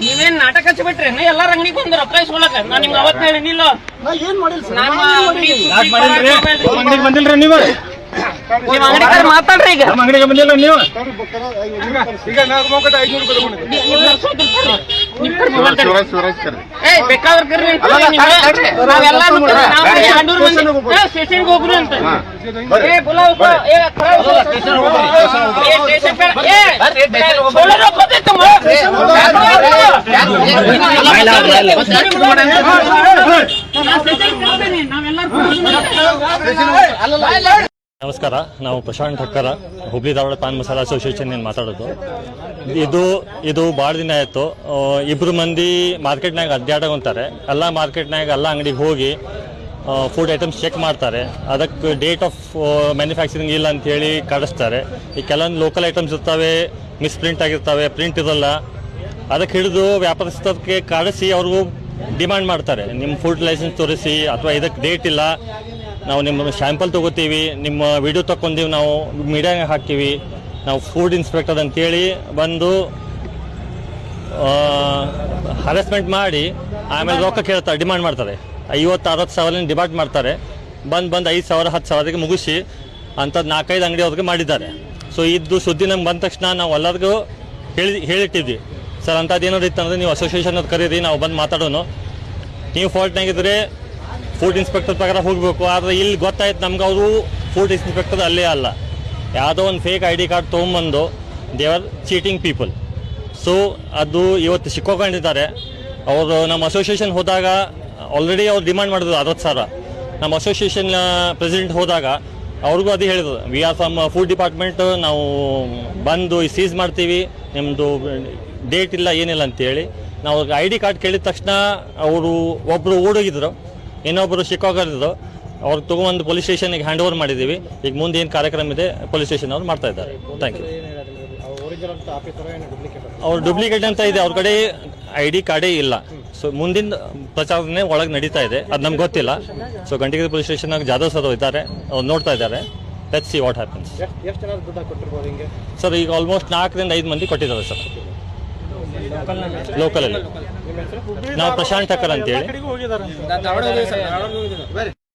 ನೀವೇನ್ ನಾಟಕ ಹಚ್ಚಿಬಿಟ್ರಿ ಎಲ್ಲಾರ ಅಂಗಡಿಗೆ ಬಂದ್ರ ರೊಕ್ಕ ಇಸ್ಕೊಳಕ ನಾ ನಿಮ್ಗೆ ಅವತ್ತು ಹೇಳಿನಿಲ್ಲ ಬಂದಿಲ್ರಿ ನೀವು ಅಂಗಡಿಗಾರ ಮಾತಾಡ್ರಿ ಈಗ ನಮ್ಮ ಅಂಗಡಿಗೆ ಬಂದಿಲ್ಲ ನೀವು ಬೇಕಾದ್ರೆ ಕರ್ರಿ ನಾವೆಲ್ಲ ಸ್ಟೇಷನ್ಗೆ ಹೋಗ್ರಿ ಅಂತ ನಮಸ್ಕಾರ, ನಾವು ಪ್ರಶಾಂತ್ ಠಕ್ಕರ, ಹುಬ್ಳಿ ಧಾರವಾಡ ಪಾನ್ ಮಸಾಲ ಅಸೋಸಿಯೇಷನ್ ಮಾತಾಡೋದು. ಇದು ಭಾಳ ದಿನ ಆಯಿತು. ಇಬ್ಬರು ಮಂದಿ ಮಾರ್ಕೆಟ್ನಾಗ ಅಡ್ಡಾಡಗೊಂತಾರೆ. ಎಲ್ಲ ಮಾರ್ಕೆಟ್ನಾಗ ಎಲ್ಲ ಅಂಗಡಿಗೆ ಹೋಗಿ ಫುಡ್ ಐಟಮ್ಸ್ ಚೆಕ್ ಮಾಡ್ತಾರೆ. ಅದಕ್ಕೆ ಡೇಟ್ ಆಫ್ ಮ್ಯಾನುಫ್ಯಾಕ್ಚರಿಂಗ್ ಇಲ್ಲ ಅಂಥೇಳಿ ಕಾಡಿಸ್ತಾರೆ. ಈ ಕೆಲವೊಂದು ಲೋಕಲ್ ಐಟಮ್ಸ್ ಇರ್ತವೆ, ಮಿಸ್ಪ್ರಿಂಟ್ ಆಗಿರ್ತವೆ, ಪ್ರಿಂಟ್ ಇರೋಲ್ಲ. ಅದಕ್ಕೆ ಹಿಡಿದು ವ್ಯಾಪಾರಸ್ಥರಿಗೆ ಕಾಡಿಸಿ ಅವ್ರಿಗೂ ಡಿಮ್ಯಾಂಡ್ ಮಾಡ್ತಾರೆ, ನಿಮ್ಮ ಫುಡ್ ಲೈಸೆನ್ಸ್ ತೋರಿಸಿ, ಅಥವಾ ಇದಕ್ಕೆ ಡೇಟ್ ಇಲ್ಲ, ನಾವು ನಿಮ್ಮ ಶ್ಯಾಂಪಲ್ ತೊಗೋತೀವಿ, ನಿಮ್ಮ ವಿಡಿಯೋ ತಗೊಂಡಿವಿ, ನಾವು ಮೀಡಿಯಾಗ ಹಾಕ್ತೀವಿ, ನಾವು ಫುಡ್ ಇನ್ಸ್ಪೆಕ್ಟರ್ ಅಂತೇಳಿ ಬಂದು ಹರಾಸ್ಮೆಂಟ್ ಮಾಡಿ ಆಮೇಲೆ ರೊಕ್ಕ ಕೇಳ್ತಾರೆ, ಡಿಮಾಂಡ್ ಮಾಡ್ತಾರೆ. 50-60 ಸಾವಿರ ಡಿಮಾಂಡ್ ಮಾಡ್ತಾರೆ. ಬಂದು 5,000 10,000ಗೆ ಮುಗಿಸಿ ಅಂಥದ್ದು 4-5 ಅಂಗಡಿ ಅವ್ರಿಗೆ ಮಾಡಿದ್ದಾರೆ. ಸೊ ಇದು ಸುದ್ದಿ ನಮ್ಗೆ ಬಂದ ತಕ್ಷಣ ನಾವು ಎಲ್ಲರಿಗೂ ಹೇಳಿಟ್ಟಿದ್ವಿ, ಸರ್ ಅಂಥದ್ದು ಏನಾದ್ರು ಇತ್ತಂದರೆ ನೀವು ಅಸೋಸಿಯೇಷನ್ ಅವ್ರು ಕರೀರಿ, ನಾವು ಬಂದು ಮಾತಾಡೋಣ. ನೀವು ಫಾಲ್ಟ್ನಾಗಿದ್ದರೆ ಫುಡ್ ಇನ್ಸ್ಪೆಕ್ಟರ್ ಪ್ರಕಾರ ಹೋಗಬೇಕು. ಆದರೆ ಇಲ್ಲಿ ಗೊತ್ತಾಯ್ತು ನಮ್ಗೆ, ಅವರು ಫುಡ್ ಇನ್ಸ್ಪೆಕ್ಟರ್ ಅಲ್ಲೇ ಅಲ್ಲ, ಯಾವುದೋ ಒಂದು ಫೇಕ್ ID ಕಾರ್ಡ್ ತೊಗೊಂಬಂದು they are cheating people. So ಅದು ಇವತ್ತು ಸಿಕ್ಕೋಕೊಂಡಿದ್ದಾರೆ. ಅವರು ನಮ್ಮ ಅಸೋಸಿಯೇಷನ್ ಹೋದಾಗ ಆಲ್ರೆಡಿ ಅವ್ರು ಡಿಮಾಂಡ್ ಮಾಡಿದ್ರು 60,000. ನಮ್ಮ ಅಸೋಸಿಯೇಷನ್ ಪ್ರೆಸಿಡೆಂಟ್ ಹೋದಾಗ ಅವ್ರಿಗೂ ಅದು ಹೇಳಿದ್ರು, we are from food department, ನಾವು ಬಂದು ಸೀಸ್ ಮಾಡ್ತೀವಿ, ನಿಮ್ಮದು ಡೇಟ್ ಇಲ್ಲ ಏನಿಲ್ಲ ಅಂತೇಳಿ. ನಾವು ID ಕಾರ್ಡ್ ಕೇಳಿದ ತಕ್ಷಣ ಅವರು ಒಬ್ಬರು ಓಡೋಗಿದ್ರು, ಇನ್ನೊಬ್ಬರು ಶಿಕಾಗೋದಿದ್ರು. ಅವ್ರು ತೊಗೊಂಡು ಪೊಲೀಸ್ ಸ್ಟೇಷನ್ಗೆ ಹ್ಯಾಂಡ್ ಓವರ್ ಮಾಡಿದ್ದೀವಿ. ಈಗ ಮುಂದೆ ಏನು ಕಾರ್ಯಕ್ರಮ ಇದೆ ಪೊಲೀಸ್ ಸ್ಟೇಷನ್ ಅವ್ರು ಮಾಡ್ತಾ ಇದ್ದಾರೆ. Thank you. ಅವ್ರು ಡೂಪ್ಲಿಕೇಟ್ ಅಂತ ಇದೆ, ಅವ್ರ ಕಡೆ ID ಕಾರ್ಡೇ ಇಲ್ಲ. ಸೊ ಮುಂದಿನ ಪ್ರಚಾರನೇ ಒಳಗೆ ನಡೀತಾ ಇದೆ, ಅದು ನಮ್ಗೆ ಗೊತ್ತಿಲ್ಲ. ಸೊ ಗಂಟೆಗಿರಿ ಪೊಲೀಸ್ ಸ್ಟೇಷನ್ಗೆ ಜಾಧವ್ ಸರ್ ಇದ್ದಾರೆ, ಅವ್ರು ನೋಡ್ತಾ ಇದ್ದಾರೆ. Let's see what happens. Sir ಈಗ ಆಲ್ಮೋಸ್ಟ್ 4-5 ಮಂದಿ ಕೊಟ್ಟಿದ್ದಾರೆ ಸರ್, ಲೋಕಲಲ್ಲಿ. ನಾವು ಪ್ರಶಾಂತ್ ಠಕ್ಕರ್ ಅಂತೇಳಿ.